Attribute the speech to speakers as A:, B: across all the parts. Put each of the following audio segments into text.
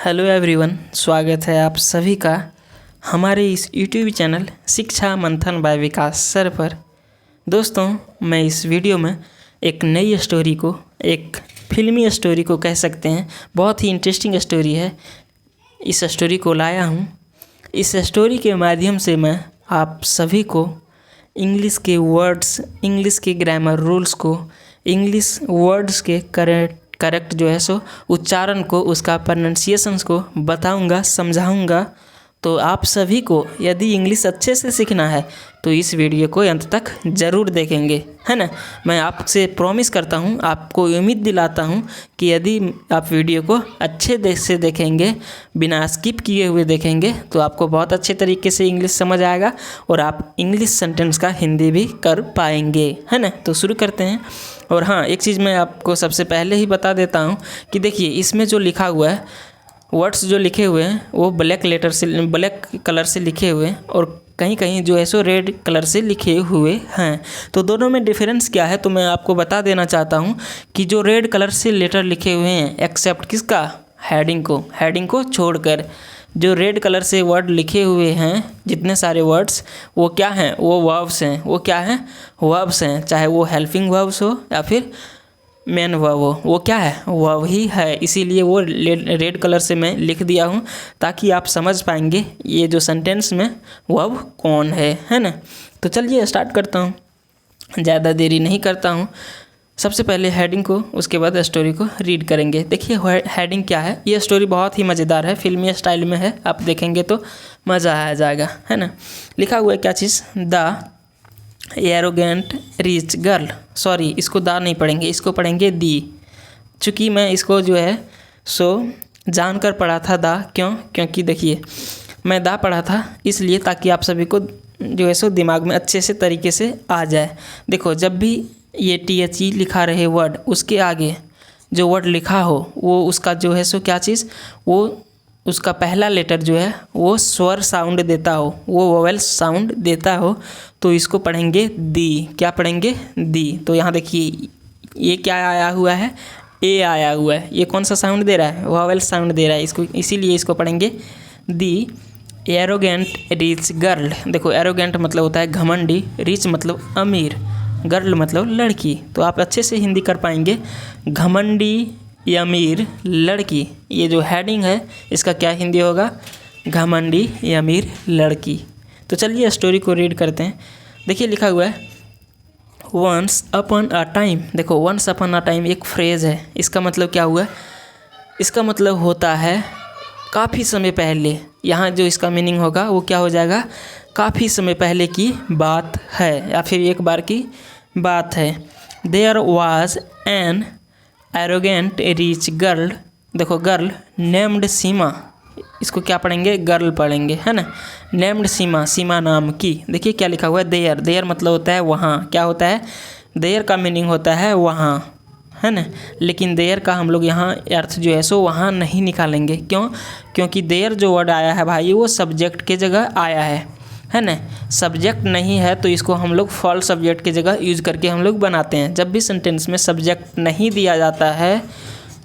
A: Hello everyone, स्वागत है आप सभी का हमारे इस यूट्यूब चैनल शिक्षा मंथन बाय विकास सर पर। दोस्तों, मैं इस वीडियो में एक नई स्टोरी को, एक फिल्मी स्टोरी को कह सकते हैं, बहुत ही इंटरेस्टिंग स्टोरी है, इस स्टोरी को लाया हूँ। इस स्टोरी के माध्यम से मैं आप सभी को इंग्लिश के वर्ड्स, इंग्लिश के ग्रामर रूल्स को, इंग्लिश वर्ड्स के करेक्ट जो है सो उच्चारण को, उसका प्रोनाउंसिएशंस को बताऊंगा, समझाऊंगा। तो आप सभी को यदि इंग्लिश अच्छे से सीखना है तो इस वीडियो को अंत तक ज़रूर देखेंगे, है ना। मैं आपसे प्रॉमिस करता हूँ, आपको उम्मीद दिलाता हूँ कि यदि आप वीडियो को अच्छे से देखेंगे, बिना स्किप किए हुए देखेंगे, तो आपको बहुत अच्छे तरीके से इंग्लिश समझ आएगा और आप इंग्लिश सेंटेंस का हिंदी भी कर पाएंगे, है ना। तो शुरू करते हैं। और हाँ, एक चीज़ मैं आपको सबसे पहले ही बता देता हूँ कि देखिए, इसमें जो लिखा हुआ है, वर्ड्स जो लिखे हुए हैं वो ब्लैक कलर से लिखे हुए हैं और कहीं कहीं जो है सो रेड कलर से लिखे हुए हैं। तो दोनों में डिफरेंस क्या है तो मैं आपको बता देना चाहता हूँ कि जो रेड कलर से लेटर लिखे हुए हैं, एक्सेप्ट किसका, हेडिंग को छोड़कर, जो रेड कलर से वर्ड लिखे हुए हैं, जितने सारे वर्ड्स, वो क्या हैं, वो वर्ब्स हैं। वो क्या हैं, वर्ब्स हैं। चाहे वो हेल्पिंग वर्ब्स हो या फिर मेन वर्ब हो, वो क्या है, वर्ब ही है। इसीलिए वो रेड कलर से मैं लिख दिया हूँ ताकि आप समझ पाएंगे ये जो सेंटेंस में वर्ब कौन है ना। तो चलिए स्टार्ट करता हूँ, ज़्यादा देरी नहीं करता हूँ। सबसे पहले हेडिंग को, उसके बाद स्टोरी को रीड करेंगे। देखिए हेडिंग क्या है। ये स्टोरी बहुत ही मज़ेदार है, फिल्मी स्टाइल में है, आप देखेंगे तो मज़ा आ जाएगा, है ना। लिखा हुआ है क्या चीज़, the arrogant rich girl, sorry इसको दा नहीं पढ़ेंगे, इसको पढ़ेंगे दी। चूँकि मैं इसको जो है सो जानकर पढ़ा था दा, क्योंकि देखिए मैं दा पढ़ा था इसलिए ताकि आप सभी को जो है सो दिमाग में अच्छे से तरीके से आ जाए। देखो, जब भी ये THE लिखा रहे वर्ड, उसके आगे जो वर्ड लिखा हो वो उसका जो है सो क्या चीज़, वो उसका पहला लेटर जो है वो स्वर साउंड देता हो, वो वोवेल साउंड देता हो, तो इसको पढ़ेंगे दी। क्या पढ़ेंगे, दी। तो यहाँ देखिए ये क्या आया हुआ है, ए आया हुआ है। ये कौन सा साउंड दे रहा है, वोवेल साउंड दे रहा है, इसको इसीलिए इसको पढ़ेंगे दी। एरोगेंट रिच गर्ल, देखो एरोगेंट मतलब होता है घमंडी, रिच मतलब अमीर, गर्ल मतलब लड़की। तो आप अच्छे से हिंदी कर पाएंगे, घमंडी या अमीर लड़की। ये जो हेडिंग है इसका क्या हिंदी होगा, घमंडी या अमीर लड़की। तो चलिए स्टोरी को रीड करते हैं। देखिए लिखा हुआ है वंस अपॉन अ टाइम। देखो वंस अपॉन अ टाइम एक फ्रेज़ है, इसका मतलब क्या हुआ, इसका मतलब होता है काफ़ी समय पहले। यहाँ जो इसका मीनिंग होगा वो क्या हो जाएगा, काफ़ी समय पहले की बात है या फिर एक बार की बात है। There was an arrogant rich girl, देखो गर्ल नेम्ड सीमा, इसको क्या पढ़ेंगे, गर्ल पढ़ेंगे, है ना। नेम्ड सीमा, सीमा नाम की। देखिए क्या लिखा हुआ है, देयर मतलब होता है वहाँ। क्या होता है, देयर का मीनिंग होता है वहाँ, है ना। लेकिन देयर का हम लोग यहाँ अर्थ जो है सो वहाँ नहीं निकालेंगे। क्योंकि देयर जो वर्ड आया है भाई, वो सब्जेक्ट के जगह आया है ना। सब्जेक्ट नहीं है तो इसको हम लोग फॉल्स सब्जेक्ट की जगह यूज़ करके हम लोग बनाते हैं। जब भी सेंटेंस में सब्जेक्ट नहीं दिया जाता है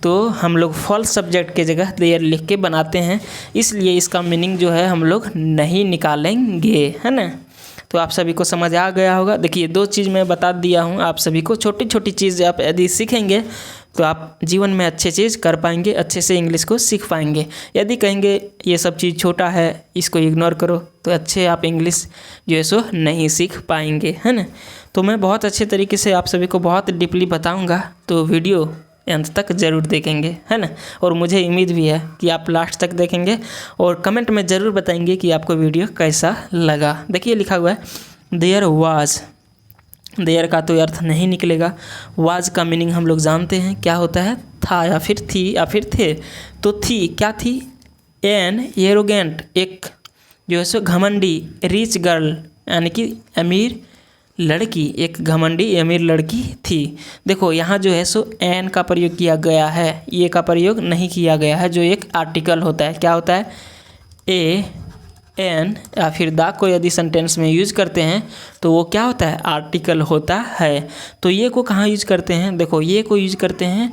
A: तो हम लोग फॉल्स सब्जेक्ट की जगह देयर लिख के बनाते हैं, इसलिए इसका मीनिंग जो है हम लोग नहीं निकालेंगे, है ना। तो आप सभी को समझ आ गया होगा। देखिए दो चीज़ मैं बता दिया हूँ आप सभी को, छोटी छोटी चीज़ आप यदि सीखेंगे तो आप जीवन में अच्छे चीज़ कर पाएंगे, अच्छे से इंग्लिश को सीख पाएंगे। यदि कहेंगे ये सब चीज़ छोटा है, इसको इग्नोर करो, तो अच्छे आप इंग्लिश जो है सो नहीं सीख पाएंगे, है ना। तो मैं बहुत अच्छे तरीके से आप सभी को बहुत डीपली बताऊंगा, तो वीडियो अंत तक ज़रूर देखेंगे, है ना। और मुझे उम्मीद भी है कि आप लास्ट तक देखेंगे और कमेंट में ज़रूर बताएंगे कि आपको वीडियो कैसा लगा। देखिए लिखा हुआ है देयर वाज, देयर का तो अर्थ नहीं निकलेगा। वाज का मीनिंग हम लोग जानते हैं, क्या होता है, था या फिर थी या फिर थे। तो थी, क्या थी, एन एरोगेंट, एक जो है सो घमंडी, रिच गर्ल यानी कि अमीर लड़की, एक घमंडी अमीर लड़की थी। देखो यहाँ जो है सो एन का प्रयोग किया गया है, ये का प्रयोग नहीं किया गया है, जो एक आर्टिकल होता है। क्या होता है, ए एन या फिर दा को यदि सेंटेंस में यूज करते हैं तो वो क्या होता है, आर्टिकल होता है। तो ये को कहाँ यूज करते हैं, देखो ये को यूज करते हैं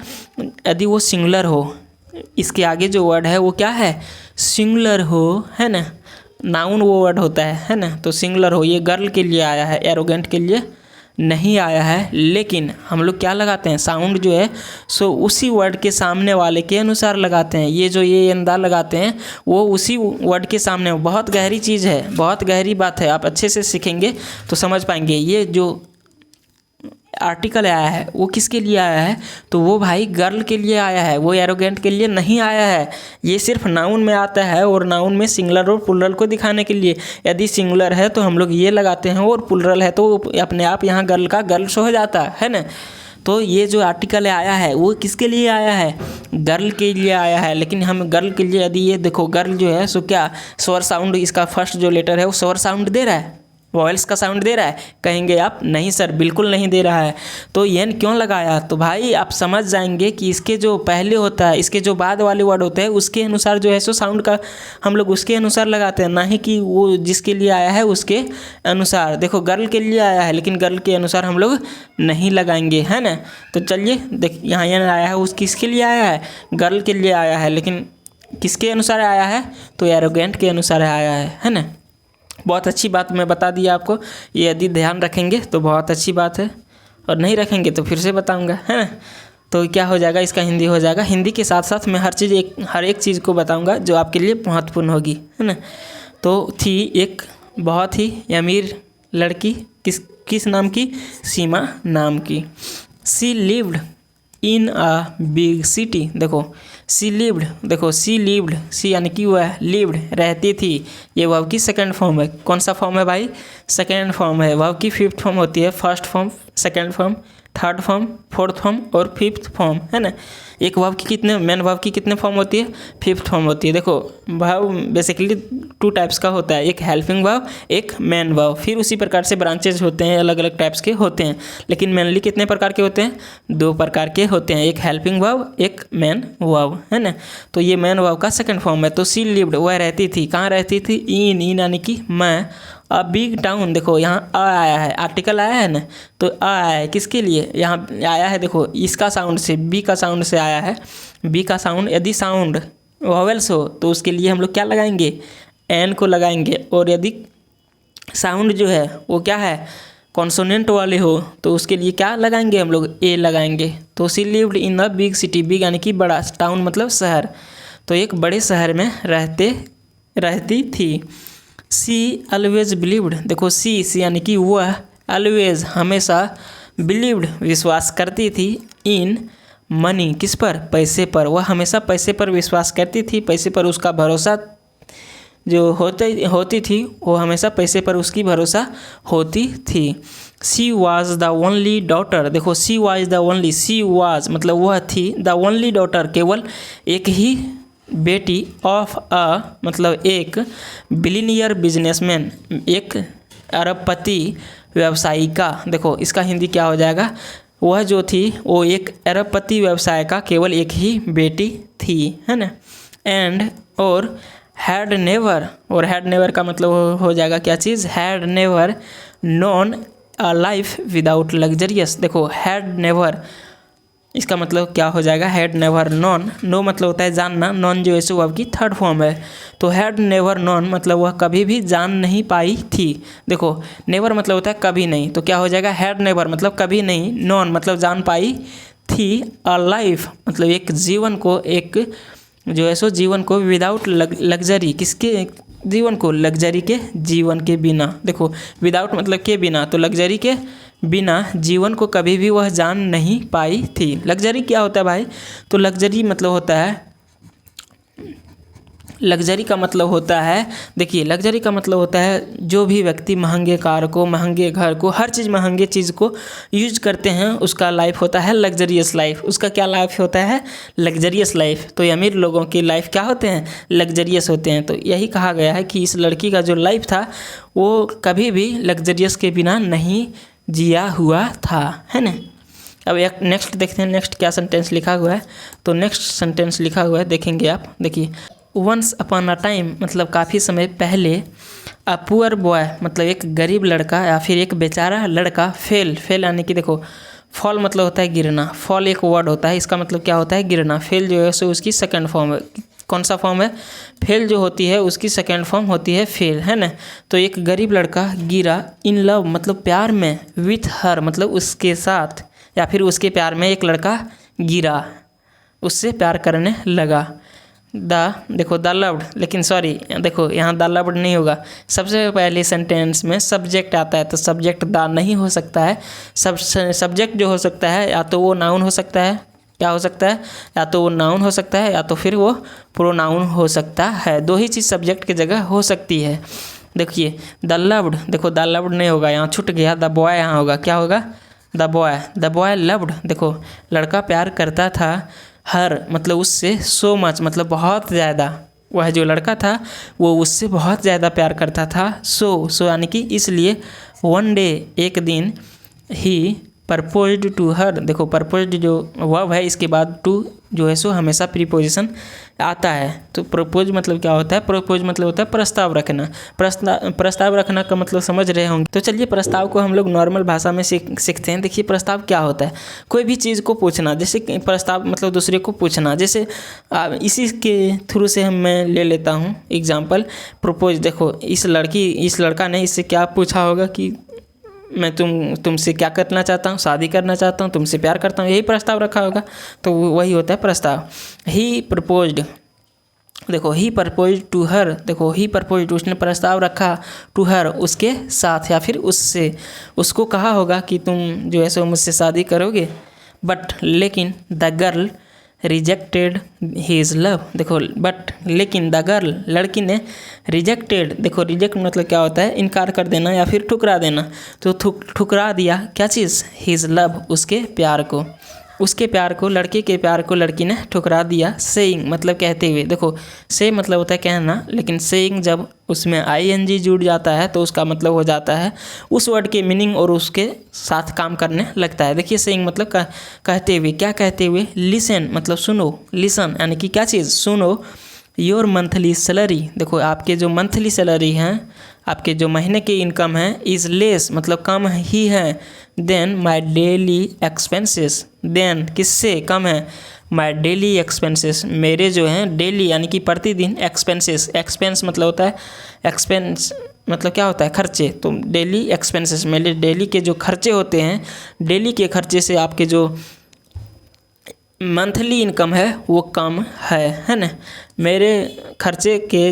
A: यदि वो सिंगुलर हो, इसके आगे जो वर्ड है वो क्या है, सिंगुलर हो, है ना, नाउन वो वर्ड होता है ना, तो सिंगुलर हो। ये गर्ल के लिए आया है, एरोगेंट के लिए नहीं आया है। लेकिन हम लोग क्या लगाते हैं, साउंड जो है सो उसी वर्ड के सामने वाले के अनुसार लगाते हैं। ये जो ये अंदा लगाते हैं वो उसी वर्ड के सामने, बहुत गहरी चीज़ है, बहुत गहरी बात है। आप अच्छे से सीखेंगे तो समझ पाएंगे। ये जो आर्टिकल आया है वो किसके लिए आया है, तो वो भाई गर्ल के लिए आया है, वो एरोगेंट के लिए नहीं आया है। ये सिर्फ नाउन में आता है और नाउन में सिंगुलर और प्लुरल को दिखाने के लिए। यदि सिंगुलर है तो हम लोग ये लगाते हैं और प्लुरल है तो अपने आप यहाँ गर्ल का गर्ल्स हो जाता है ना। तो ये जो आर्टिकल आया है वो किसके लिए आया है, गर्ल के लिए आया है। लेकिन हम गर्ल के लिए, यदि ये देखो गर्ल जो है सो क्या स्वर साउंड, इसका फर्स्ट जो लेटर है वो स्वर साउंड दे रहा है, वॉयल्स का साउंड दे रहा है, कहेंगे आप नहीं सर बिल्कुल नहीं दे रहा है। तो एन क्यों लगाया, तो भाई आप समझ जाएंगे कि इसके जो पहले होता है, इसके जो बाद वाले वर्ड होते हैं उसके अनुसार जो है सो साउंड का हम लोग उसके अनुसार लगाते हैं, ना ही कि वो जिसके लिए आया है उसके अनुसार। देखो गर्ल के लिए आया है लेकिन गर्ल के अनुसार हम लोग नहीं लगाएंगे, है ना। तो चलिए देख यहाँ एन आया है, उस किसके लिए आया है, गर्ल के लिए आया है, लेकिन किसके अनुसार आया है, तो एरोगेंट के अनुसार आया है ना। बहुत अच्छी बात मैं बता दिया आपको, ये यदि ध्यान रखेंगे तो बहुत अच्छी बात है, और नहीं रखेंगे तो फिर से बताऊंगा, है ना। तो क्या हो जाएगा, इसका हिंदी हो जाएगा। हिंदी के साथ साथ मैं हर एक चीज़ को बताऊंगा जो आपके लिए महत्वपूर्ण होगी, है ना। तो थी एक बहुत ही अमीर लड़की, किस नाम की, सीमा नाम की। She lived in a big city, देखो सी लिव्ड, देखो सी लिव्ड, सी यानी कि वह लिव्ड रहती थी, ये वर्ब की सेकंड फॉर्म है। कौन सा फॉर्म है भाई, सेकंड फॉर्म है। वर्ब की फिफ्थ फॉर्म होती है, first form, second form, third form, fourth form और फिफ्थ फॉर्म, है ना। एक वर्ब की कितने, मेन वर्ब की कितने फॉर्म होती है, फिफ्थ फॉर्म होती है। देखो वर्ब बेसिकली 2 टाइप्स का होता है, एक हेल्पिंग वर्ब, एक मेन वर्ब। फिर उसी प्रकार से ब्रांचेज होते हैं, अलग अलग टाइप्स के होते हैं, लेकिन मेनली कितने प्रकार के होते हैं, 2 प्रकार के होते हैं, एक हेल्पिंग वर्ब, एक मेन वर्ब, है ना। तो ये मेन वर्ब का सेकंड फॉर्म है। तो सी लिव्ड, वह रहती थी, कहाँ रहती थी, इन यानी कि मैं, अ बिग टाउन, देखो यहाँ अ आया है, आर्टिकल आया है ना, तो अ आया है किसके लिए, यहाँ आया है, देखो इसका साउंड से, बी का साउंड से आया है। बी का साउंड यदि साउंड वॉवेल्स हो तो उसके लिए हम लोग क्या लगाएंगे, एन को लगाएंगे, और यदि साउंड जो है वो क्या है, कॉन्सोनेंट वाले हो तो उसके लिए क्या लगाएंगे, हम लोग ए लगाएंगे। तो she lived in a big city, big यानी कि बड़ा, टाउन मतलब शहर, तो एक बड़े शहर में रहती थी। सी ऑलवेज बिलीव्ड, देखो सी यानी कि वह, ऑलवेज हमेशा, बिलीव्ड विश्वास करती थी, इन मनी किस पर, पैसे पर, वह हमेशा पैसे पर विश्वास करती थी, पैसे पर उसका भरोसा जो होती थी, वो हमेशा पैसे पर उसकी भरोसा होती थी। She was the only daughter, देखो she was the only, she was मतलब वह थी, द ओनली डॉटर केवल एक ही बेटी, ऑफ अ मतलब एक बिलियनियर बिजनेसमैन, एक अरबपति व्यवसायिका। देखो इसका हिंदी क्या हो जाएगा, वह जो थी वो एक अरबपति व्यवसाय का केवल एक ही बेटी थी, है ना। एंड और हैड नेवर, और हैड नेवर का मतलब हो जाएगा क्या चीज़, had never known a life without luxurious. देखो हैड नेवर, इसका मतलब क्या हो जाएगा, हैड नेवर नॉन, नो मतलब होता है जानना, नॉन जो है वर्ब की थर्ड फॉर्म है। तो हैड नेवर नॉन मतलब वह कभी भी जान नहीं पाई थी। देखो नेवर मतलब होता है कभी नहीं, तो क्या हो जाएगा, हैड नेवर मतलब कभी नहीं, नॉन मतलब जान पाई थी, अ लाइफ मतलब एक जीवन को, एक जो है सो जीवन को, विदाउट लग्जरी, किसके जीवन को, लग्जरी के जीवन के बिना। देखो विदाउट मतलब के बिना, तो लग्जरी के बिना जीवन को कभी भी वह जान नहीं पाई थी। लग्जरी क्या होता है भाई, तो लग्जरी मतलब होता है, लग्जरी का मतलब होता है, देखिए लग्जरी का मतलब होता है जो भी व्यक्ति महंगे कार को, महंगे घर को, हर चीज़ महंगे चीज़ को यूज करते हैं उसका लाइफ होता है लग्जरियस लाइफ। उसका क्या लाइफ होता है, लग्जरियस लाइफ। तो अमीर लोगों की लाइफ क्या होते हैं, लग्जरियस होते हैं। तो यही कहा गया है कि इस लड़की का जो लाइफ था वो कभी भी लग्जरियस के बिना नहीं जिया हुआ था, है ना। अब एक नेक्स्ट देखते हैं, नेक्स्ट क्या सेंटेंस लिखा हुआ है। तो नेक्स्ट सेंटेंस लिखा हुआ है, देखेंगे आप, देखिए वंस अपॉन अ टाइम मतलब काफ़ी समय पहले, अ पुअर बॉय मतलब एक गरीब लड़का या फिर एक बेचारा लड़का, फेल यानी कि देखो फॉल मतलब होता है गिरना, फॉल एक वर्ड होता है, इसका मतलब क्या होता है गिरना। फेल जो है सो उसकी सेकंड फॉर्म है। कौन सा फॉर्म है? फेल जो होती है उसकी सेकंड फॉर्म होती है फेल, है ना। तो एक गरीब लड़का गिरा इन लव मतलब प्यार में, विथ हर मतलब उसके साथ, या फिर उसके प्यार में एक लड़का गिरा, उससे प्यार करने लगा। देखो द लव्ड, लेकिन सॉरी देखो यहाँ द लव्ड नहीं होगा। सबसे पहले सेंटेंस में सब्जेक्ट आता है तो सब्जेक्ट द नहीं हो सकता है। सब्जेक्ट जो हो सकता है या तो वो नाउन हो सकता है, क्या हो सकता है, या तो वो नाउन हो सकता है या तो फिर वो प्रोनाउन हो सकता है। दो ही चीज़ सब्जेक्ट की जगह हो सकती है। देखिए द लव्ड, देखो द लव्ड नहीं होगा, यहाँ छूट गया, द बॉय यहाँ होगा, क्या होगा, द बॉय लव्ड। देखो लड़का प्यार करता था, हर मतलब उससे, सो मच मतलब बहुत ज़्यादा, वह जो लड़का था वो उससे बहुत ज़्यादा प्यार करता था। सो यानी कि इसलिए, वन डे एक दिन, ही प्रपोज्ड टू हर। देखो प्रपोज्ड जो वर्ब है इसके बाद टू जो है सो हमेशा प्रीपोजिशन आता है। तो प्रपोज मतलब क्या होता है? प्रपोज मतलब होता है प्रस्ताव रखना। प्रस्ताव रखना का मतलब समझ रहे होंगे। तो चलिए प्रस्ताव को हम लोग नॉर्मल भाषा में सीखते हैं। देखिए प्रस्ताव क्या होता है? कोई भी चीज़ को पूछना, जैसे प्रस्ताव मतलब दूसरे को पूछना। जैसे इसी के थ्रू से मैं ले लेता हूँ एग्जाम्पल, प्रपोज। देखो इस लड़का ने इससे क्या पूछा होगा कि मैं तुमसे क्या करना चाहता हूँ, शादी करना चाहता हूँ, तुमसे प्यार करता हूँ, यही प्रस्ताव रखा होगा। तो वही होता है प्रस्ताव। ही प्रपोज्ड, देखो ही प्रपोज टू हर, देखो ही प्रपोज, उसने प्रस्ताव रखा, टू हर उसके साथ या फिर उससे, उसको कहा होगा कि तुम जो है सो मुझसे शादी करोगे। बट लेकिन the girl rejected his love. देखो बट लेकिन द गर्ल लड़की ने रिजेक्टेड, देखो रिजेक्ट मतलब क्या होता है? इनकार कर देना या फिर ठुकरा देना। तो ठुकरा दिया क्या चीज़? हिज लव उसके प्यार को, उसके प्यार को, लड़के के प्यार को लड़की ने ठुकरा दिया। सेइंग मतलब कहते हुए। देखो से मतलब होता है कहना, लेकिन सेइंग जब उसमें आईएनजी जुड़ जाता है तो उसका मतलब हो जाता है उस वर्ड के मीनिंग और उसके साथ काम करने लगता है। देखिए सेइंग मतलब कहते हुए, क्या कहते हुए? लिसन मतलब सुनो, लिसन यानी कि क्या चीज़? सुनो। योर मंथली सैलरी, देखो आपके जो मंथली सैलरी हैं, आपके जो महीने की इनकम है, इज़ लेस मतलब कम ही है, then my daily expenses. Then किससे कम है? माई डेली एक्सपेंसेस, मेरे जो हैं डेली यानी कि प्रतिदिन, एक्सपेंसेस, एक्सपेंस मतलब होता है, एक्सपेंस मतलब क्या होता है? खर्चे। तो डेली एक्सपेंसेस, मेरे डेली के जो खर्चे होते हैं, डेली के खर्चे से आपके जो मंथली इनकम है वो कम है ना। मेरे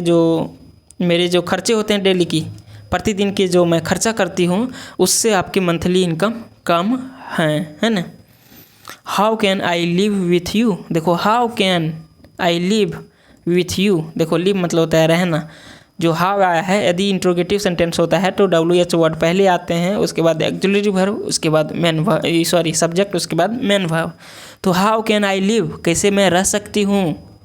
A: जो खर्चे होते हैं डेली की, प्रतिदिन के जो मैं खर्चा करती हूँ, उससे आपकी मंथली इनकम कम है ना। How can I live with you, देखो how can I live with you, देखो लिव मतलब होता है रहना। जो हाउ आया है, यदि इंट्रोगेटिव सेंटेंस होता है तो WH वर्ड पहले आते हैं, उसके बाद एक्जुलेटिव वर्ब, उसके बाद सब्जेक्ट, उसके बाद मेन वर्ब। तो हाउ कैन आई लिव, कैसे मैं रह सकती हूँ,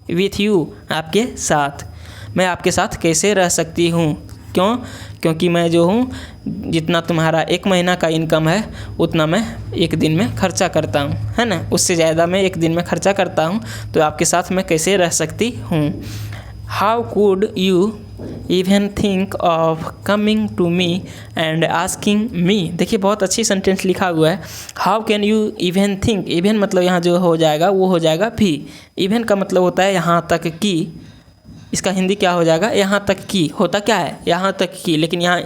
A: विथ यू आपके साथ, मैं आपके साथ कैसे रह सकती हूँ। क्यों? क्योंकि मैं जो हूँ, जितना तुम्हारा एक महीना का इनकम है उतना मैं एक दिन में खर्चा करता हूँ, है ना। उससे ज़्यादा मैं एक दिन में खर्चा करता हूँ, तो आपके साथ मैं कैसे रह सकती हूँ। How could you even think of coming to me and asking me. देखिए बहुत अच्छी सेंटेंस लिखा हुआ है। How can you even think, even मतलब यहाँ जो हो जाएगा वो हो जाएगा भी। इवन का मतलब होता है यहाँ तक कि, इसका हिंदी क्या हो जाएगा? यहाँ तक कि, होता क्या है? यहाँ तक कि, लेकिन यहाँ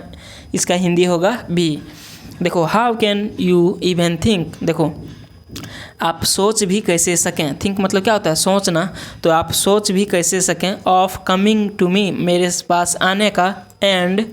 A: इसका हिंदी होगा भी। देखो how can you even think, देखो आप सोच भी कैसे सकें, थिंक मतलब क्या होता है? सोचना। तो आप सोच भी कैसे सकें, ऑफ कमिंग टू मी मेरे पास आने का, एंड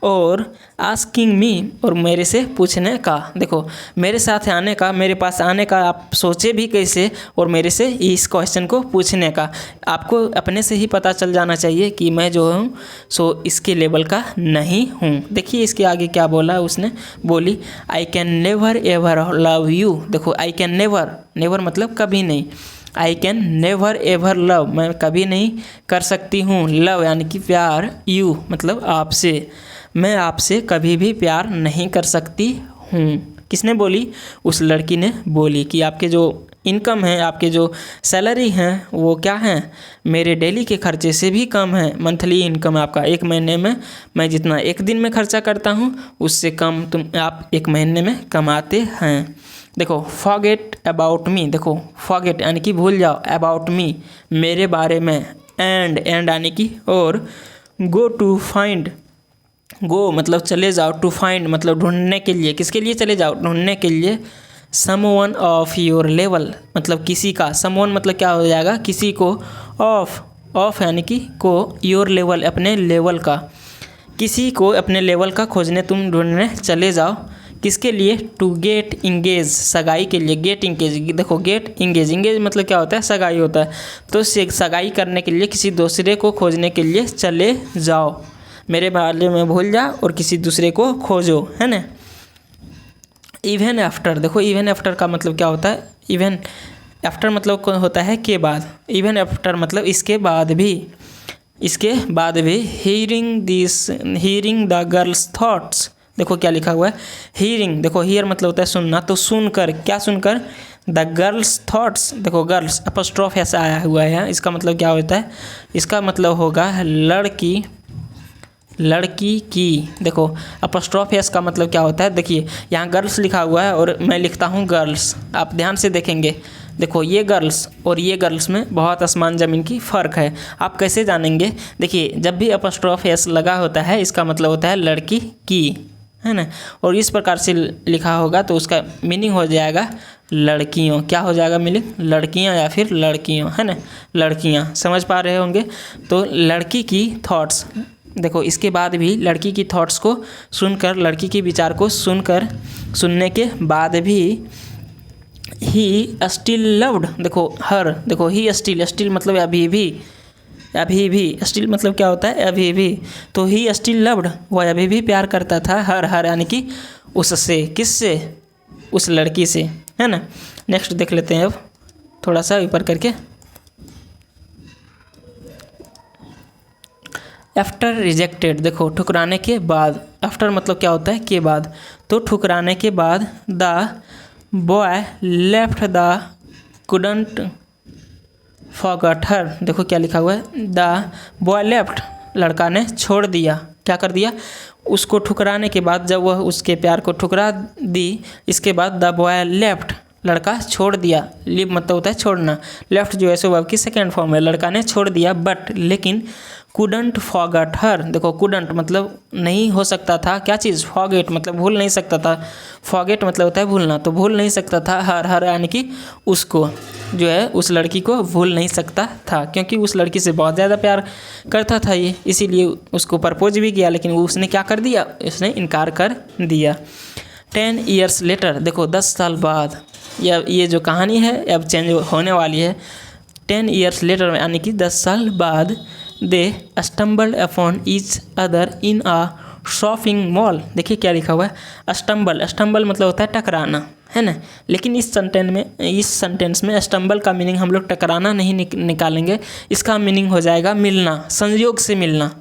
A: और आस्किंग मी और मेरे से पूछने का। देखो मेरे साथ आने का, मेरे पास आने का आप सोचे भी कैसे, और मेरे से इस क्वेश्चन को पूछने का। आपको अपने से ही पता चल जाना चाहिए कि मैं जो हूँ सो इसके लेवल का नहीं हूँ। देखिए इसके आगे क्या बोला उसने, बोली I can never ever love you. देखो आई कैन नेवर, नेवर मतलब कभी नहीं, I can never ever love मैं कभी नहीं कर सकती हूँ, लव यानी कि प्यार, यू मतलब आपसे, मैं आपसे कभी भी प्यार नहीं कर सकती हूँ। किसने बोली? उस लड़की ने बोली कि आपके जो इनकम है, आपके जो सैलरी हैं वो क्या हैं? मेरे डेली के खर्चे से भी कम है। मंथली इनकम आपका एक महीने में, मैं जितना एक दिन में खर्चा करता हूँ उससे कम आप एक महीने में कमाते हैं। देखो फॉरगेट अबाउट मी, देखो फॉरगेट यानी कि भूल जाओ, अबाउट मी मेरे बारे में, एंड यानी कि और, गो टू फाइंड, गो मतलब चले जाओ, टू फाइंड मतलब ढूंढने के लिए, किसके लिए चले जाओ, ढूंढने के लिए, समवन ऑफ योर लेवल मतलब किसी का, समवन मतलब क्या हो जाएगा, किसी को, ऑफ यानी कि को, योर लेवल अपने लेवल का, किसी को अपने लेवल का खोजने तुम ढूंढने चले जाओ, किसके लिए, टू गेट इंगेज सगाई के लिए, गेट इंगेज, देखो गेट इंगेज, इंगेज मतलब क्या होता है, सगाई होता है, तो सगाई करने के लिए किसी दूसरे को खोजने के लिए चले जाओ, मेरे बारे में भूल जा और किसी दूसरे को खोजो, है ना। इवन आफ्टर, देखो इवन आफ्टर का मतलब क्या होता है, इवन आफ्टर मतलब होता है के बाद, इवन आफ्टर मतलब इसके बाद भी, इसके बाद भी, हीयरिंग द गर्ल्स थॉट्स, देखो क्या लिखा हुआ है, हीयरिंग, देखो हीयर मतलब होता है सुनना, तो सुनकर, क्या सुनकर, द गर्ल्स थॉट्स, देखो गर्ल्स अपॉस्ट्रोफ ऐसा आया हुआ है, इसका मतलब क्या होता है, इसका मतलब होगा लड़की, लड़की की, देखो अपॉस्ट्रोफ एस का मतलब क्या होता है, देखिए यहाँ गर्ल्स लिखा हुआ है और मैं लिखता हूँ गर्ल्स, आप ध्यान से देखेंगे, देखो ये गर्ल्स और ये गर्ल्स में बहुत आसमान ज़मीन की फ़र्क है, आप कैसे जानेंगे, देखिए जब भी अपॉस्ट्रोफ एस लगा होता है इसका मतलब होता है लड़की की, है ना, और इस प्रकार से लिखा होगा तो उसका मीनिंग हो जाएगा लड़कियों, क्या हो जाएगा मीनिंग, लड़कियां या फिर लड़कियों, है ना, लड़कियां, समझ पा रहे होंगे। तो लड़की की थॉट्स, देखो इसके बाद भी लड़की की थॉट्स को सुनकर, लड़की के विचार को सुनकर, सुनने के बाद भी, ही स्टिल लव्ड, देखो हर, देखो ही स्टिल मतलब अभी भी, स्टिल मतलब क्या होता है, अभी भी, तो ही स्टिल लव्ड, वह अभी भी प्यार करता था, हर यानी कि उससे, किससे, उस लड़की से, है ना। नेक्स्ट देख लेते हैं अब थोड़ा सा ऊपर करके, आफ्टर रिजेक्टेड, देखो ठुकराने के बाद, आफ्टर मतलब क्या होता है, के बाद, तो ठुकराने के बाद, the boy left the couldn't forgot हर, देखो क्या लिखा हुआ है, द बॉय लेफ्ट, लड़का ने छोड़ दिया, क्या कर दिया, उसको ठुकराने के बाद, जब वह उसके प्यार को ठुकरा दी, इसके बाद द बॉय लेफ्ट, लड़का छोड़ दिया, लिव मतलब होता है छोड़ना, लेफ्ट जो है सो वर्ब की सेकेंड फॉर्म है, लड़का ने छोड़ दिया, बट लेकिन, कुडंट फॉरगॉट हर, देखो कुडंट मतलब नहीं हो सकता था, क्या चीज़, फॉरगेट मतलब भूल नहीं सकता था, फॉरगेट मतलब होता है भूलना, तो भूल नहीं सकता था, हर यानी कि उसको, जो है उस लड़की को भूल नहीं सकता था, क्योंकि उस लड़की से बहुत ज़्यादा प्यार करता था ये, इसीलिए उसको प्रपोज भी किया, लेकिन उसने क्या कर दिया, उसने इनकार कर दिया। 10 years later, देखो 10 साल बाद, ये जो कहानी है अब चेंज होने वाली है, 10 years later यानी कि 10 साल बाद, they stumbled upon each other in a shopping mall, देखिए क्या लिखा हुआ है, स्टम्बल मतलब होता है टकराना, है ना, लेकिन इस सेंटेंस में स्टम्बल का मीनिंग हम लोग टकराना नहीं निकालेंगे, इसका मीनिंग हो जाएगा मिलना, संयोग से मिलना,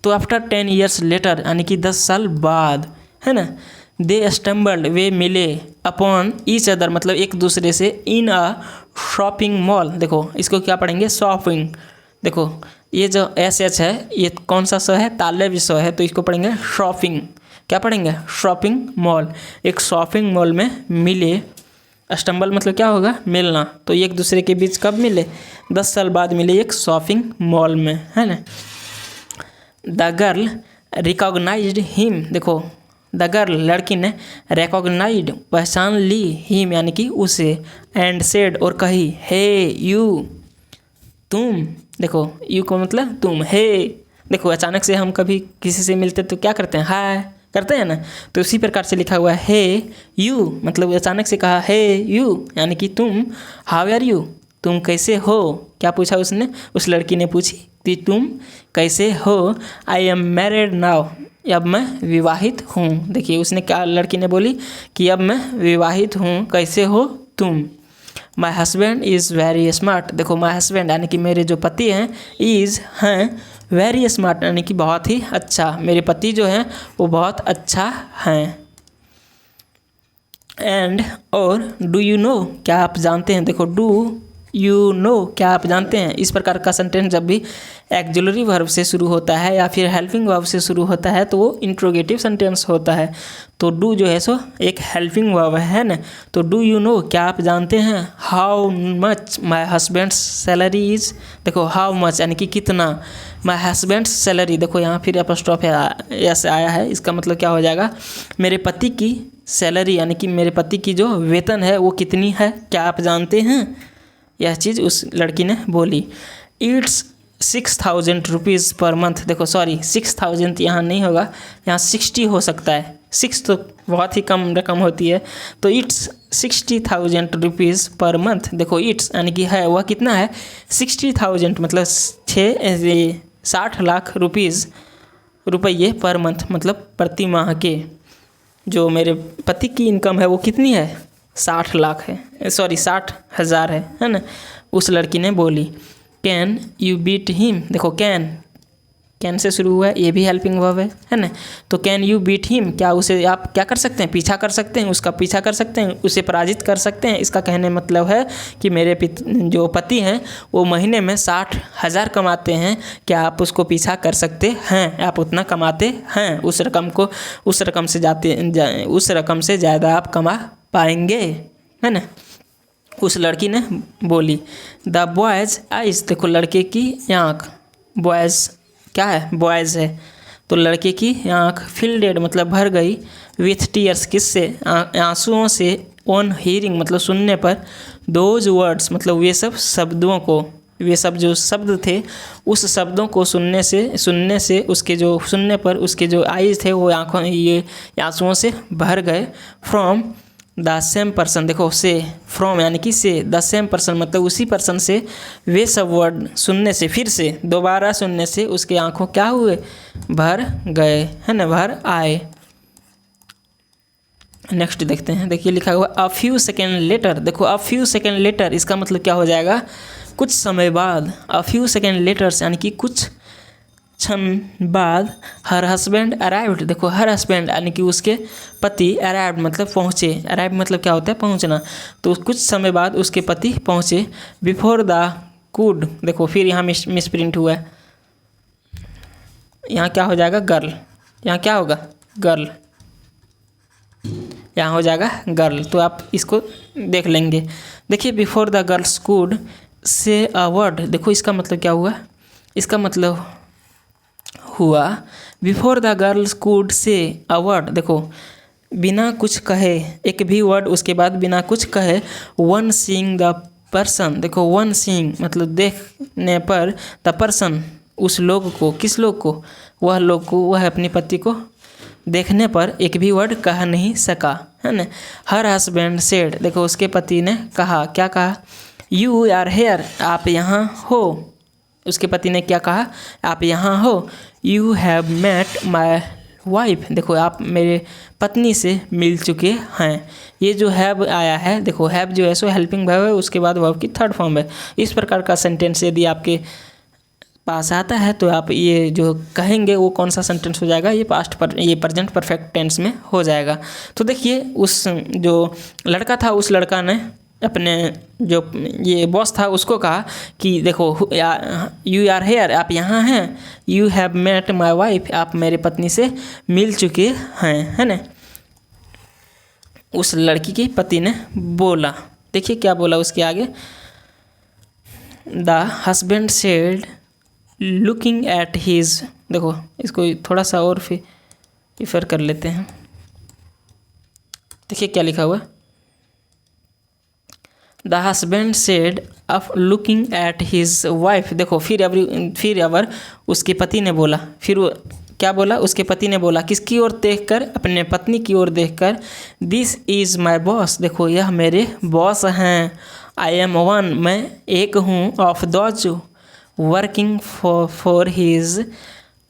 A: तो आफ्टर 10 years later यानी कि 10 साल बाद, है ना, दे स्टम्बल्ड वे मिले, अपॉन ईच अदर मतलब एक दूसरे से, इन आ शॉपिंग मॉल, देखो इसको क्या पढ़ेंगे, शॉपिंग, देखो ये जो एच है ये कौन सा स है, तालव्य स है, तो इसको पढ़ेंगे शॉपिंग, क्या पढ़ेंगे, शॉपिंग मॉल, एक शॉपिंग मॉल में मिले, स्टम्बल मतलब क्या होगा, मिलना, तो एक दूसरे के बीच कब मिले, 10 साल बाद मिले एक शॉपिंग मॉल में, है ना। द गर्ल रिकॉग्नाइज्ड हिम, देखो द गर्ल लड़की ने रिकॉग्नाइज्ड पहचान ली, हिम यानी कि उसे, एंड सेड और कही, हे यू, तुम, देखो यू को मतलब तुम, हे, देखो अचानक से हम कभी किसी से मिलते तो क्या करते हैं, हाय करते हैं ना, तो उसी प्रकार से लिखा हुआ है, हे यू मतलब अचानक से कहा, हे यू यानी कि तुम, हाउ आर यू, तुम कैसे हो, क्या पूछा उसने, उस लड़की ने पूछी कि तुम कैसे हो, आई एम मैरिड नाउ, अब मैं विवाहित हूँ, देखिए उसने क्या, लड़की ने बोली कि अब मैं विवाहित हूँ, कैसे हो तुम। My husband is very smart, देखो माई हस्बैंड यानी कि मेरे जो पति हैं, इज़ हैं, वेरी स्मार्ट यानी कि बहुत ही अच्छा, मेरे पति जो हैं वो बहुत अच्छा हैं। एंड और डू यू नो, क्या आप जानते हैं, देखो डू यू नो क्या आप जानते हैं। इस प्रकार का सेंटेंस जब भी एक्जुलरी वर्ब से शुरू होता है या फिर हेल्पिंग वर्ब से शुरू होता है तो वो इंट्रोगेटिव सेंटेंस होता है। तो डू जो है सो एक हेल्पिंग वर्ब है ना। तो डू यू नो क्या आप जानते हैं, how much my husband's salary is. देखो हाउ मच यानी कि कितना, माई हस्बैंड्स सैलरी, देखो यहाँ फिर अपॉस्ट्रोफ एस आया है, इसका मतलब क्या हो जाएगा, मेरे पति की सैलरी यानी कि मेरे पति की जो वेतन है वो कितनी है, क्या आप जानते हैं। यह चीज़ उस लड़की ने बोली। It's 6,000 rupees per month. देखो सॉरी 6,000 यहाँ नहीं होगा, यहाँ 60 हो सकता है, 6 तो बहुत ही कम रकम होती है। तो इट्स 60,000 रुपीज़ पर मंथ। देखो इट्स यानी कि है वह कितना है, 60,000 मतलब 60 लाख रुपये पर मंथ मतलब प्रति माह के। जो मेरे पति की इनकम है वो कितनी है, 60 लाख है, सॉरी 60,000 है ना। उस लड़की ने बोली कैन यू बीट हिम। देखो कैन से शुरू हुआ है, ये भी हेल्पिंग वर्ब है ना। तो कैन यू बीट हिम, क्या उसे आप क्या कर सकते हैं, पीछा कर सकते हैं, उसका पीछा कर सकते हैं, उसे पराजित कर सकते हैं। इसका कहने मतलब है कि मेरे जो पति हैं वो महीने में 60,000 कमाते हैं, क्या आप उसको पीछा कर सकते हैं, आप उतना कमाते हैं, उस रकम से ज़्यादा आप कमा पाएंगे, है ना। उस लड़की ने बोली द बॉयज़ आइज। देखो लड़के की आँख, बॉयज़ क्या है, बॉयज़ है। तो लड़के की आँख फिल्डेड मतलब भर गई, विथ टीयर्स किससे, आंसुओं से, ऑन हीरिंग मतलब सुनने पर, दोज वर्ड्स मतलब वे सब शब्दों को, वे सब जो शब्द थे उस शब्दों को सुनने से उसके जो सुनने पर उसके जो आईज थे वो आँखों ये आंसुओं से भर गए। From the same person. देखो से, फ्रॉम यानी कि से, द सेम पर्सन मतलब उसी पर्सन से, वे सब वर्ड सुनने से, फिर से दोबारा सुनने से उसके आंखों क्या हुए, भर गए, है ना, भर आए। नेक्स्ट देखते हैं, देखिए लिखा हुआ अ फ्यू सेकेंड लेटर। देखो अ फ्यू सेकेंड लेटर इसका मतलब क्या हो जाएगा, कुछ समय बाद। अ फ्यू सेकेंड लेटर्स यानी कि कुछ क्षण बाद। Her husband arrived. देखो हर हस्बैंड यानी कि उसके पति, अराइव्ड मतलब पहुँचे, अराइव मतलब क्या होता है, पहुँचना। तो कुछ समय बाद उसके पति पहुँचे। Before the could. देखो फिर यहाँ मिसप्रिंट हुआ है, यहाँ क्या हो जाएगा, गर्ल, यहाँ क्या होगा, गर्ल, यहाँ हो जाएगा गर्ल। तो आप इसको देख लेंगे। देखिए before the girls could say a word. देखो इसका मतलब क्या हुआ, इसका मतलब हुआ before the girls could say a word. देखो बिना कुछ कहे, एक भी वर्ड उसके बाद बिना कुछ कहे। One seeing the person. देखो वन सीइंग मतलब देखने पर, द पर्सन उस लोग को, किस लोग को, वह लोग को, वह अपने पति को देखने पर एक भी वर्ड कह नहीं सका, है ना। Her husband said. देखो उसके पति ने कहा, क्या कहा, यू आर हेयर, आप यहाँ हो। उसके पति ने क्या कहा, आप यहाँ हो। You have met my wife. देखो आप मेरे पत्नी से मिल चुके हैं। ये जो हैव आया है, देखो हैव जो है सो हेल्पिंग वर्ब है, उसके बाद वर्ब की थर्ड फॉर्म है। इस प्रकार का सेंटेंस यदि आपके पास आता है तो आप ये जो कहेंगे वो कौन सा सेंटेंस हो जाएगा, ये प्रेजेंट परफेक्ट टेंस में हो जाएगा। तो देखिए उस जो लड़का था उस लड़का ने अपने जो ये बॉस था उसको कहा कि देखो यू आर हेयर, आप यहाँ हैं। You have met my wife, आप मेरे पत्नी से मिल चुके हैं, है ना। उस लड़की के पति ने बोला, देखिए क्या बोला उसके आगे, the husband said looking at his. देखो इसको थोड़ा सा और फिर कर लेते हैं। देखिए क्या लिखा हुआ, the husband said of looking at his wife. देखो फिर अवर उसके पति ने बोला, फिर वो क्या बोला, उसके पति ने बोला किसकी ओर देखकर, अपने पत्नी की ओर देखकर, दिस इज़ माई बॉस। देखो यह मेरे बॉस हैं। आई एम वन, मैं एक हूँ, of those working for his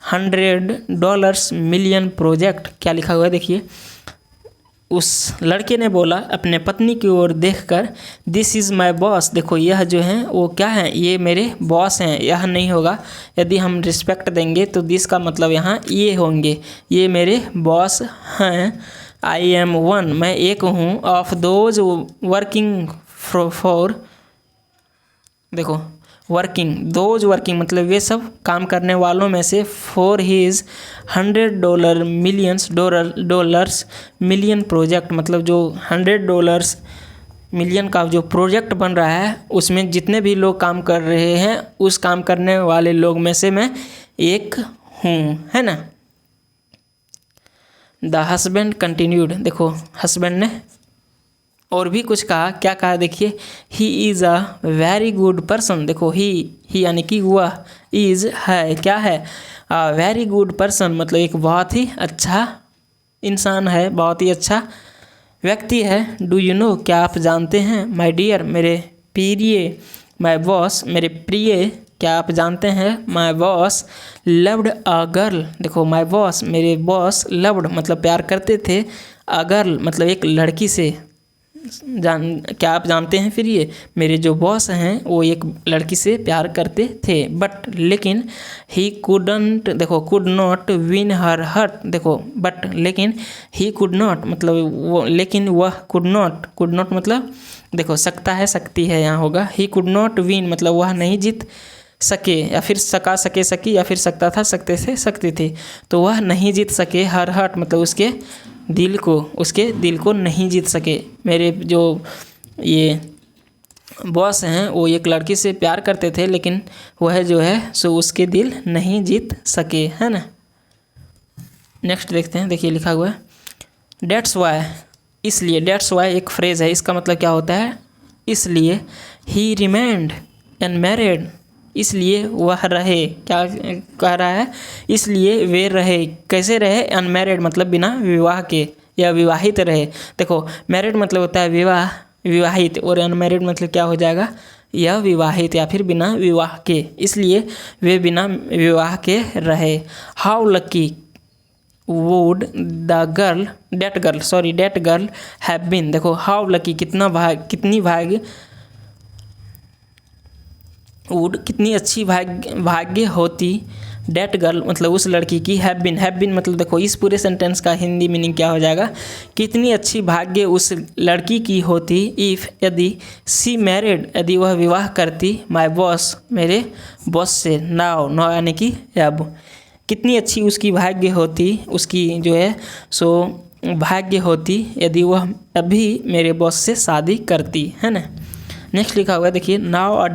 A: $100 million project. क्या लिखा हुआ है देखिए, उस लड़के ने बोला अपने पत्नी की ओर देखकर, दिस इज़ माई बॉस। देखो यह जो है वो क्या है, ये मेरे बॉस हैं। यह नहीं होगा, यदि हम रिस्पेक्ट देंगे तो दिस का मतलब यहाँ ये होंगे, ये मेरे बॉस हैं। आई एम वन, मैं एक हूँ, ऑफ दोज वर्किंग फॉर देखो वर्किंग, दोज वर्किंग मतलब वे सब काम करने वालों में से फॉर हीज $100 $1,000,000 मिलियन प्रोजेक्ट, मतलब जो $100 मिलियन का जो प्रोजेक्ट बन रहा है उसमें जितने भी लोग काम कर रहे हैं उस काम करने वाले लोग में से मैं एक हूँ, है ना। द हस्बैंड कंटिन्यूड, देखो हस्बैंड ने और भी कुछ कहा, क्या कहा देखिए, he is a very good person, देखो ही यानी कि वह, इज़ है, क्या है, अ वेरी गुड पर्सन मतलब एक बहुत ही अच्छा इंसान है, बहुत ही अच्छा व्यक्ति है। डू यू नो, क्या आप जानते हैं, माय डियर मेरे प्रिय, माय बॉस मेरे प्रिय, क्या आप जानते हैं, my boss loved a girl, देखो माय बॉस मेरे बॉस लव्ड मतलब प्यार करते थे, अ गर्ल मतलब एक लड़की से, क्या आप जानते हैं फिर ये, मेरे जो बॉस हैं वो एक लड़की से प्यार करते थे, बट लेकिन ही कुडंट, देखो could not win her heart, देखो बट लेकिन ही कुड नॉट मतलब वो, लेकिन वह कुड नॉट मतलब देखो सकता है, सकती है यहाँ होगा, ही कुड नॉट विन मतलब वह नहीं जीत सके, या फिर सका सके सकी, या फिर सकता था सकते थे सकती थी, तो वह नहीं जीत सके हर हार्ट मतलब उसके दिल को नहीं जीत सके। मेरे जो ये बॉस हैं वो एक लड़की से प्यार करते थे लेकिन वह जो है सो उसके दिल नहीं जीत सके, है ना। नेक्स्ट देखते हैं, देखिए लिखा हुआ है डेट्स वाई, इसलिए, डेट्स वाई एक फ्रेज है, इसका मतलब क्या होता है, इसलिए, ही रिमेंड अनमैरिड, इसलिए वह रहे, क्या कह रहा है, इसलिए वे रहे, कैसे रहे, अनमैरिड मतलब बिना विवाह के, या विवाहित रहे, देखो मैरिड मतलब होता है विवाह, विवाहित, और अनमैरिड मतलब क्या हो जाएगा, यह विवाहित या फिर बिना विवाह के, इसलिए वे बिना विवाह के रहे। How lucky would that girl have been, देखो हाउ लकी कितनी भाग्य, वुड कितनी अच्छी भाग्य होती, डेट गर्ल मतलब उस लड़की की, हैव बीन मतलब देखो इस पूरे सेंटेंस का हिंदी मीनिंग क्या हो जाएगा, कितनी अच्छी भाग्य उस लड़की की होती, इफ़ यदि, सी मैरिड यदि वह विवाह करती, माय बॉस मेरे बॉस से, नाउ यानी कि अब, कितनी अच्छी उसकी भाग्य होती, उसकी जो है सो भाग्य होती यदि वह अभी मेरे बॉस से शादी करती, है ना। नेक्स्ट लिखा हुआ है देखिए नाउ अ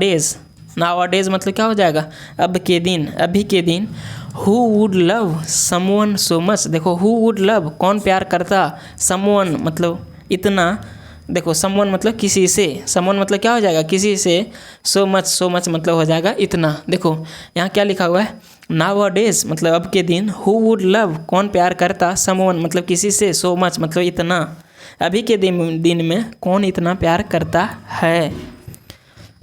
A: डेज मतलब क्या हो जाएगा, अब के दिन, अभी के दिन, who would love someone so much, देखो हु वुड लव कौन प्यार करता, समवन मतलब इतना, देखो समवन मतलब किसी से, समवन मतलब क्या हो जाएगा किसी से, सो मच मतलब हो जाएगा इतना। देखो यहाँ क्या लिखा हुआ है, नाउ अ डेज मतलब अब के दिन, हु वुड लव कौन प्यार करता, समवन मतलब किसी से, सो मच मतलब इतना, अभी के दिन में कौन इतना प्यार करता है।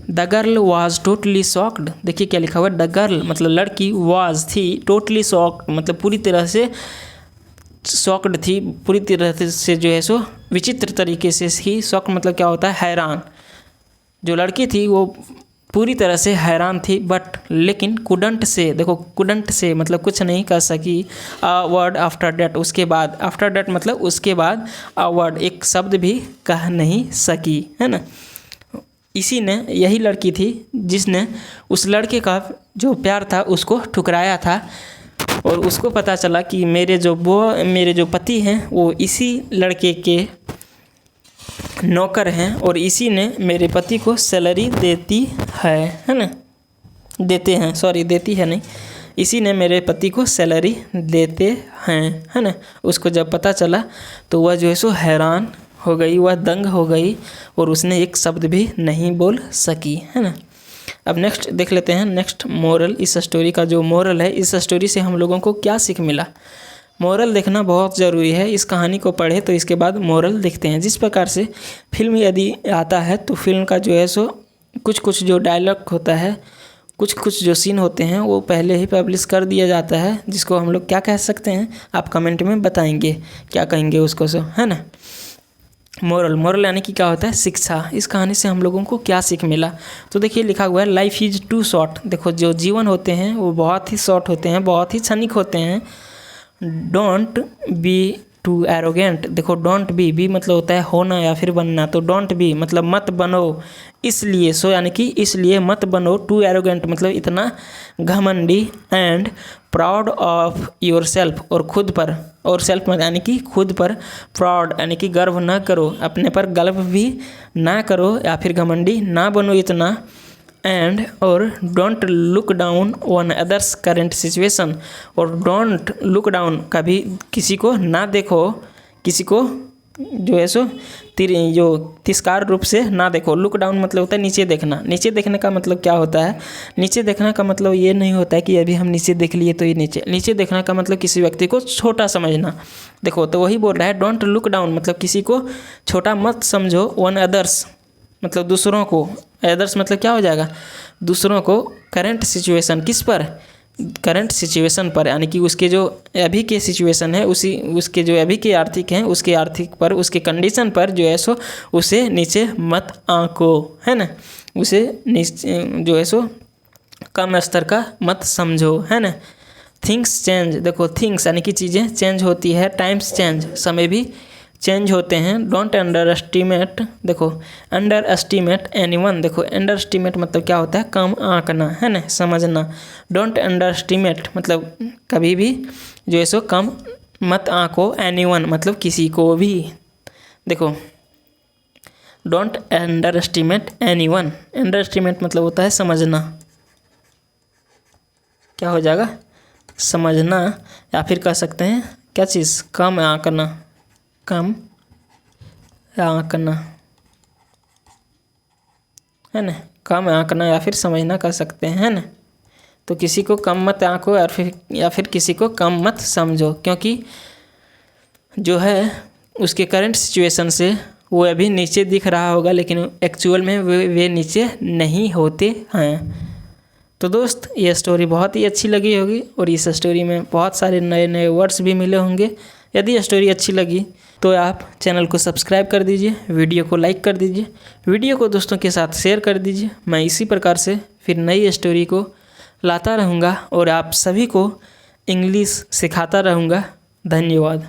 A: The girl was totally shocked, देखिए क्या लिखा हुआ है, द गर्ल मतलब लड़की, वॉज थी, टोटली शॉक्ड मतलब पूरी तरह से शॉक्ड थी, पूरी तरह से जो है सो विचित्र तरीके से ही, शॉक्ड मतलब क्या होता है, हैरान, जो लड़की थी वो पूरी तरह से हैरान थी, बट लेकिन कुडंट से, देखो कुडंट से मतलब कुछ नहीं कर सकी, अ वर्ड आफ्टर डेट उसके बाद, आफ्टर डेट मतलब उसके बाद, अ वर्ड एक शब्द भी कह नहीं सकी, है ना। इसी ने, यही लड़की थी जिसने उस लड़के का जो प्यार था उसको ठुकराया था, और उसको पता चला कि मेरे जो पति हैं वो इसी लड़के के नौकर हैं, और इसी ने मेरे पति को सैलरी देती है ना, देती है नहीं, इसी ने मेरे पति को सैलरी देते हैं, है ना। उसको जब पता चला तो वह जो है सो हैरान हो गई, वह दंग हो गई, और उसने एक शब्द भी नहीं बोल सकी, है ना। अब नेक्स्ट देख लेते हैं, नेक्स्ट मोरल, इस स्टोरी का जो मोरल है, इस स्टोरी से हम लोगों को क्या सीख मिला। मोरल देखना बहुत ज़रूरी है, इस कहानी को पढ़े तो इसके बाद मोरल देखते हैं। जिस प्रकार से फिल्म यदि आता है तो फिल्म का जो है सो कुछ जो डायलॉग होता है, कुछ जो सीन होते हैं वो पहले ही पब्लिश कर दिया जाता है, जिसको हम लोग क्या कह सकते हैं, आप कमेंट में बताएंगे क्या कहेंगे उसको, सो है ना। मोरल यानी कि क्या होता है, शिक्षा। इस कहानी से हम लोगों को क्या सीख मिला, तो देखिए लिखा हुआ है लाइफ इज़ टू शॉर्ट, देखो जो जीवन होते हैं वो बहुत ही शॉर्ट होते हैं, बहुत ही क्षणिक होते हैं। Don't be too arrogant. देखो डोंट बी मतलब होता है होना या फिर बनना, तो डोंट बी मतलब मत बनो, इसलिए सो यानी कि इसलिए मत बनो, टू एरोगेंट मतलब इतना घमंडी, and proud of your self और खुद पर, और सेल्फ में यानी कि खुद पर, प्राउड यानी कि गर्व ना करो, अपने पर गर्व भी ना करो या फिर घमंडी ना बनो इतना, एंड और don't look down on others current situation, और डोंट लुक डाउन कभी किसी को ना देखो, किसी को जो है सो तिरस्कार रूप से ना देखो। लुक डाउन मतलब होता है नीचे देखना। नीचे देखने का मतलब क्या होता है? नीचे देखने का मतलब ये नहीं होता है कि अभी हम नीचे देख लिए तो ये नीचे देखने का मतलब किसी व्यक्ति को छोटा समझना। देखो तो वही बोल रहा है डोंट लुक डाउन मतलब किसी को छोटा मत समझो, ऑन अदर्स मतलब दूसरों को, अदर्स मतलब क्या हो जाएगा? दूसरों को, करंट सिचुएशन किस पर? करंट सिचुएशन पर, यानी कि उसके जो अभी के सिचुएशन है उसके जो अभी के आर्थिक हैं उसके आर्थिक पर, उसके कंडीशन पर जो है सो उसे नीचे मत आंको, है ना, उसे नीचे जो है सो कम स्तर का मत समझो, है ना। थिंग्स चेंज, देखो थिंग्स यानी कि चीज़ें चेंज होती है, टाइम्स चेंज समय भी चेंज होते हैं। डोंट अंडर एस्टिमेट, देखो अंडर एस्टिमेट एनीवन, देखो अंडर एस्टिमेट मतलब क्या होता है? कम आंकना, है ना, समझना। डोंट अंडर एस्टिमेट मतलब कभी भी जो है सो कम मत आंको, एनीवन मतलब किसी को भी। देखो don't under estimate anyone, under estimate मतलब होता है समझना, क्या हो जाएगा? समझना, या फिर कह सकते हैं क्या चीज़? कम आंकना, कम आंकना, है ना, कम आंकना या फिर समझना कह सकते हैं, है ना। तो किसी को कम मत आंको या फिर किसी को कम मत समझो, क्योंकि जो है उसके करंट सिचुएशन से वो अभी नीचे दिख रहा होगा लेकिन एक्चुअल में वे नीचे नहीं होते हैं। तो दोस्त ये स्टोरी बहुत ही अच्छी लगी होगी और इस स्टोरी में बहुत सारे नए नए वर्ड्स भी मिले होंगे। यदि ये स्टोरी अच्छी लगी तो आप चैनल को सब्सक्राइब कर दीजिए, वीडियो को लाइक कर दीजिए, वीडियो को दोस्तों के साथ शेयर कर दीजिए। मैं इसी प्रकार से फिर नई स्टोरी को लाता रहूँगा और आप सभी को इंग्लिश सिखाता रहूँगा। धन्यवाद।